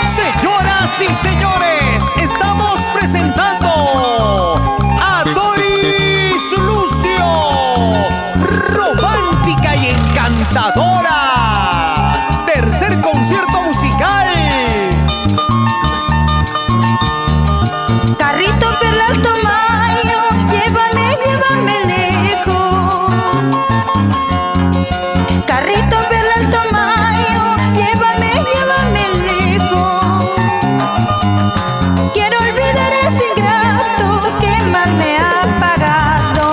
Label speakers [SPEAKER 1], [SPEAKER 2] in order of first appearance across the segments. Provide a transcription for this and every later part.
[SPEAKER 1] Señoras y señores, estamos presentando a Doris Lucio, romántica y encantadora. Tercer concierto musical.
[SPEAKER 2] Carrito per l'Alto Mayo, llévame, llévame lejos. Carrito per l'Alto Mayo, llévame, llévame lejos. Quiero olvidar ese ingrato que mal me ha pagado.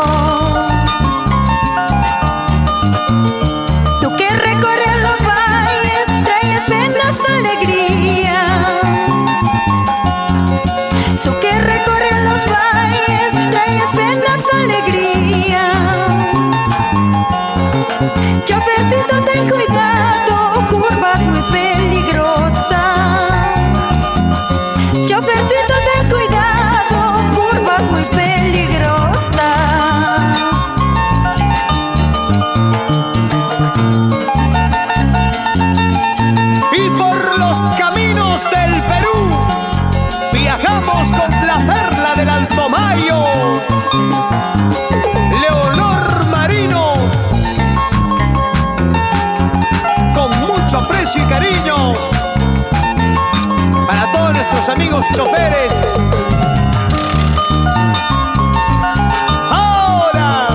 [SPEAKER 2] Tú que recorres los valles, traes penas, alegría. Tú que recorres los valles, traes penas, alegría. Chofercito, ten cuidado, curvas muy peligrosas. Chofercito, ten cuidado, curvas muy peligrosas.
[SPEAKER 1] Y por los caminos del Perú viajamos con la perla del Alto Mayo, Leonor Marino, con mucho aprecio y cariño para todos nuestros amigos choferes. Ahora,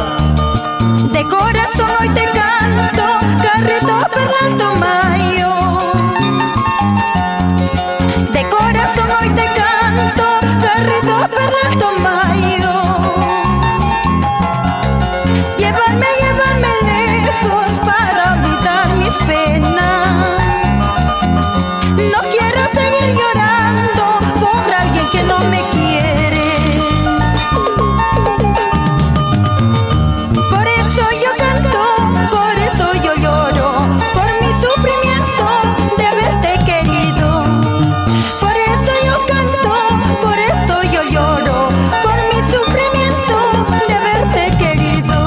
[SPEAKER 2] De corazón hoy te canto, carrito per l'Alto Mayo. De corazón hoy te canto, carrito per l'Alto Mayo. Llévame, llévame lejos para olvidar mis penas. No quiero seguir llorando por alguien que no me quiere. Por eso yo canto, por eso yo lloro, por mi sufrimiento de haberte querido. Por eso yo canto, por eso yo lloro, por mi sufrimiento de haberte querido.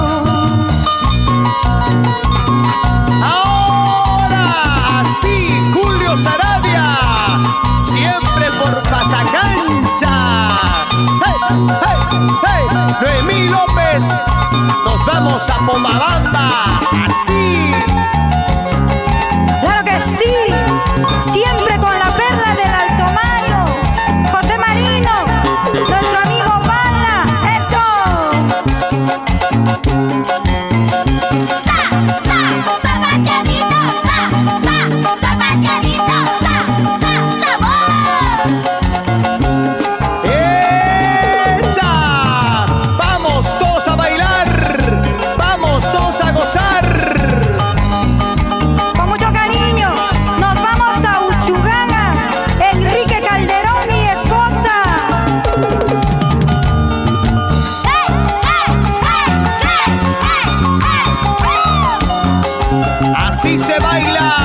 [SPEAKER 1] ahora, así, Julio Sarabia, siempre por Pasacancha. ¡Hey, hey, hey! Noemí López, nos vamos a Pomabamba, así.
[SPEAKER 2] ¡Claro que sí! Siempre con la perla del Alto Mayo, José Marino, nuestro amigo Pala, ¡eso!
[SPEAKER 1] ¡Echa! Vamos todos a bailar, vamos todos a gozar.
[SPEAKER 2] Con mucho cariño, nos vamos a Uchuganga, Enrique Calderón y esposa.
[SPEAKER 1] Así se baila.